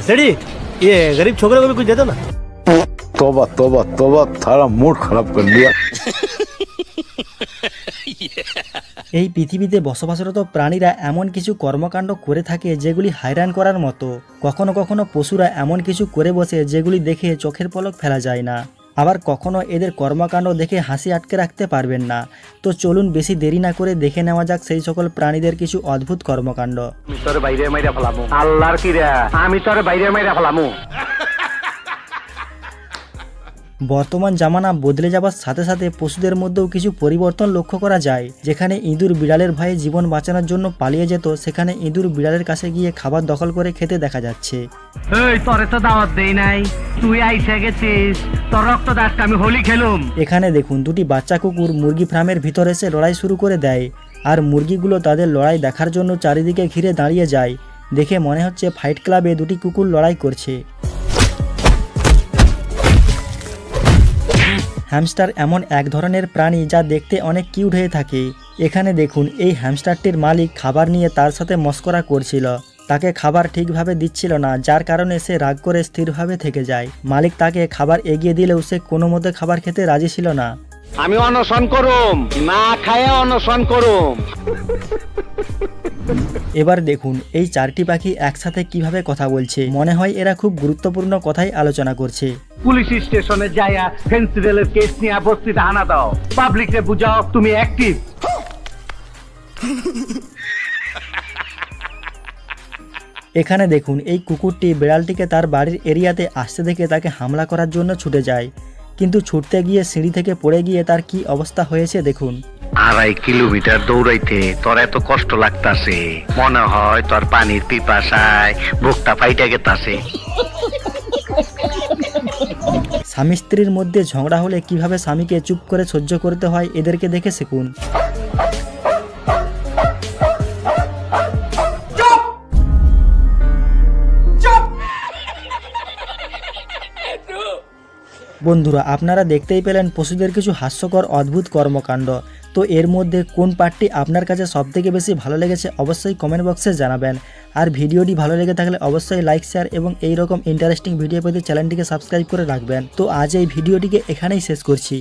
सेठी ये गरीब छोकरे को भी कुछ दे दो ना। तौबा तौबा तौबा, थारा मूड खराब कर दिया। এই পৃথিবীতে বসবাসরত প্রাণীরা এমন কিছু কর্মকাণ্ড করে থাকে যেগুলি হায়রান করার মতো। কখনো কখনো পশুরা এমন কিছু করে বসে যেগুলি দেখে চোখের পলক ফেলা যায় না। আবার কখনো এদের কর্মকাণ্ড দেখে হাসি আটকে রাখতে পারবেন না। তো চলুন বেশি দেরি না করে দেখে নেওয়া যাক সেই সকল প্রাণীদের কিছু অদ্ভুত কর্মকাণ্ড। বর্তমান জামানা বদলে যাবার সাথে সাথে পশুদের মধ্যেও কিছু পরিবর্তন লক্ষ্য করা যায়। যেখানে ইঁদুর বিড়ালের ভয়ে জীবন বাঁচানোর জন্য পালিয়ে যেত, সেখানে ইঁদুর বিড়ালের কাছে গিয়ে খাবার দখল করে খেতে দেখা যাচ্ছে। এখানে দেখুন দুটি বাচ্চা কুকুর মুরগি ফার্মের ভিতর এসে লড়াই শুরু করে দেয়, আর মুরগিগুলো তাদের লড়াই দেখার জন্য চারিদিকে ঘিরে দাঁড়িয়ে যায়। দেখে মনে হচ্ছে ফাইট ক্লাবে দুটি কুকুর লড়াই করছে। হ্যামস্টার এমন এক ধরনের প্রাণী যা দেখতে অনেক কিউট হয়ে থাকে। এখানে দেখুন এই হ্যামস্টারটির মালিক খাবার নিয়ে তার সাথে মস্করা করছিল। তাকে খাবার ঠিকভাবে দিচ্ছিল না, যার কারণে সে রাগ করে স্থিরভাবে থেকে যায়। মালিক তাকে খাবার এগিয়ে দিলেও সে কোনো মতে খাবার খেতে রাজি ছিল না। আমি অনশন করুম, না খায়া অনশন করুম। এবার দেখুন এই চারটি পাখি একসাথে কিভাবে কথা বলছে। মনে হয় এরা খুব গুরুত্বপূর্ণ কথাই আলোচনা করছে। পুলিশ স্টেশনে যাইয়া ফেন্সিডেলের কেস নিয়ে বস্তিতে হানা দাও, পাবলিককে বুঝাও তুমি অ্যাক্টিভ। এখানে দেখুন এই কুকুরটি বিড়ালটিকে তার বাড়ির এরিয়াতে আসতে দেখে তাকে হামলা করার জন্য ছুটে যায়, কিন্তু ছুটতে গিয়ে সিঁড়ি থেকে পড়ে গিয়ে তার কি অবস্থা হয়েছে দেখুন। 2.5 কিলোমিটার দৌড়াইতে তোর এত কষ্ট লাগতাছে, মনে হয় তোর পানির পিপাসায় বুকটা ফাইটা গেতাছে। স্বামী স্ত্রীর মধ্যে ঝগড়া হলে কিভাবে স্বামীকে চুপ করে সহ্য করতে হয় এদেরকে দেখে শিখুন। বন্ধুরা আপনারা দেখতেই পেলেন পশুদের কিছু হাস্যকর অদ্ভুত কর্মকাণ্ড। তো এর মধ্যে কোন পার্টটি আপনার কাছে সবথেকে বেশি ভালো লেগেছে অবশ্যই কমেন্ট বক্সে জানাবেন। আর ভিডিওটি ভালো লেগে থাকলে অবশ্যই লাইক শেয়ার এবং এই রকম ইন্টারেস্টিং ভিডিও পেতে চ্যানেলটিকে সাবস্ক্রাইব করে রাখবেন। তো আজ এই ভিডিওটিকে এখানেই শেষ করছি।